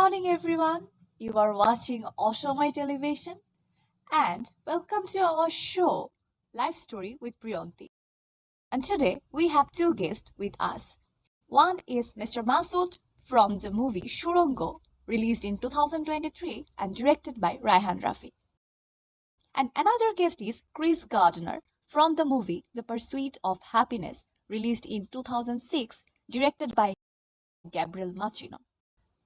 morning, everyone. You are watching Osho Television, and welcome to our show, Life Story with Priyanti. And today we have two guests with us. One is Mr. Masood from the movie Surongo, released in 2023 and directed by Raihan Rafi. And another guest is Chris Gardner from the movie The Pursuit of Happiness, released in 2006, directed by Gabriel Machino.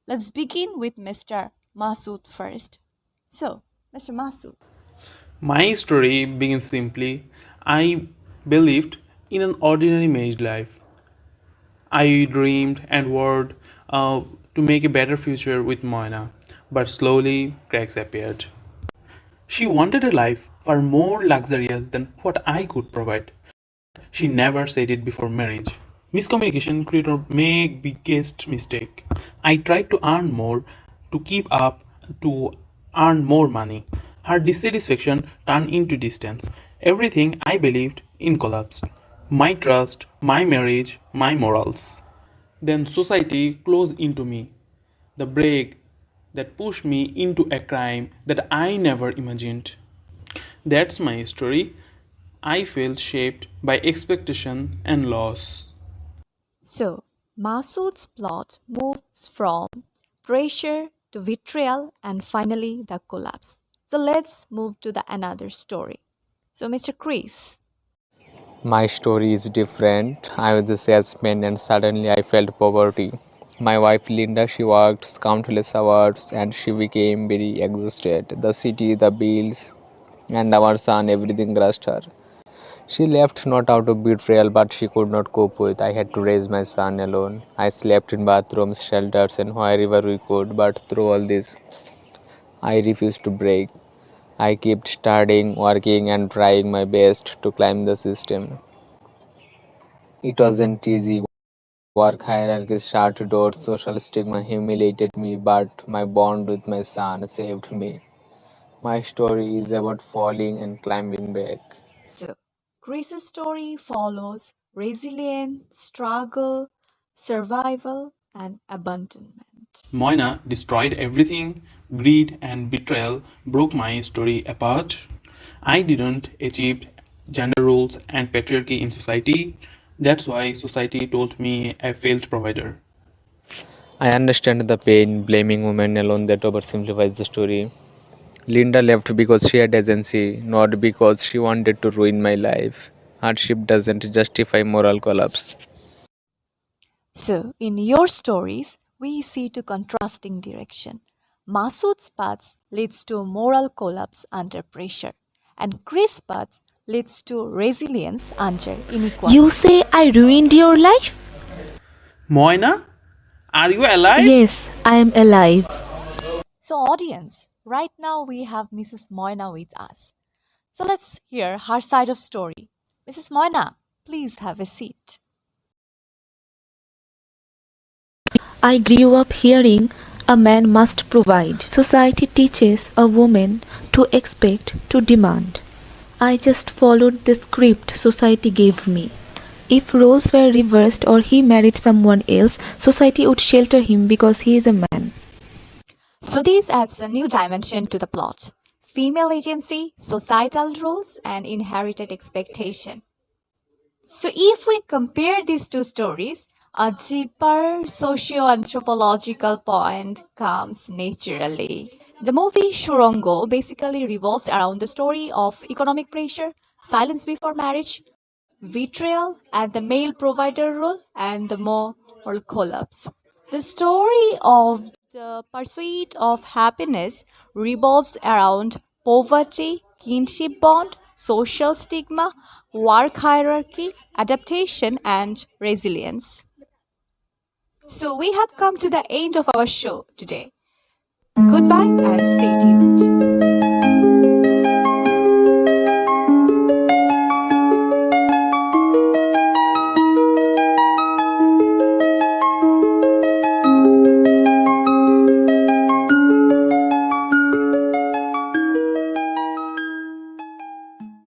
Let's begin with Mr. Masood first. So, Mr. Masood. My story begins simply. I believed in an ordinary married life. I dreamed and worked to make a better future with Moina, but slowly cracks appeared. She wanted a life far more luxurious than what I could provide. She never said it before marriage. Miscommunication created our biggest mistake. I tried to earn more, to keep up, to earn more money. Her dissatisfaction turned into distance. Everything I believed in collapsed. My trust, my marriage, my morals. Then society closed into me. The brake that pushed me into a crime that I never imagined. That's my story. I felt shaped by expectation and loss. So, Masood's plot moves from pressure to betrayal and finally the collapse. So, let's move to the another story. So, Mr. Chris. My story is different. I was a salesman and suddenly I felt poverty. My wife Linda, she worked countless hours and she became very exhausted. The city, the bills, and our son, everything crushed her. She left not out of betrayal, but she could not cope with. I had to raise my son alone. I slept in bathrooms, shelters, and wherever we could. But through all this, I refused to break. I kept studying, working, and trying my best to climb the system. It wasn't easy. Work hierarchies shut doors, social stigma humiliated me, but my bond with my son saved me. My story is about falling and climbing back. So, Chris's story follows resilience, struggle, survival, and abandonment. Moina destroyed everything. Greed and betrayal broke my story apart. I didn't achieve gender roles and patriarchy in society. That's why society told me a failed provider. I understand the pain, blaming women alone that oversimplifies the story. Linda left because she had agency, not because she wanted to ruin my life. Hardship doesn't justify moral collapse. So, in your stories, we see two contrasting direction. Masood's path leads to moral collapse under pressure, and Chris' path leads to resilience under inequality. You say I ruined your life? Moina, are you alive? Yes, I am alive. So, audience, right now we have Mrs. Moina with us. So, let's hear her side of story. Mrs. Moina, please have a seat. I grew up hearing a man must provide. Society teaches a woman to expect, to demand. I just followed the script society gave me. If roles were reversed or he married someone else, society would shelter him because he is a man. So, this adds a new dimension to the plot: female agency, societal rules, and inherited expectation. So, if we compare these two stories, a deeper socio-anthropological point comes naturally. The movie Surongo basically revolves around the story of economic pressure, silence before marriage, betrayal, and the male provider role, and the moral collapse. The story of the pursuit of happiness revolves around poverty, kinship bond, social stigma, work hierarchy, adaptation, and resilience. So we have come to the end of our show today. Goodbye and stay tuned.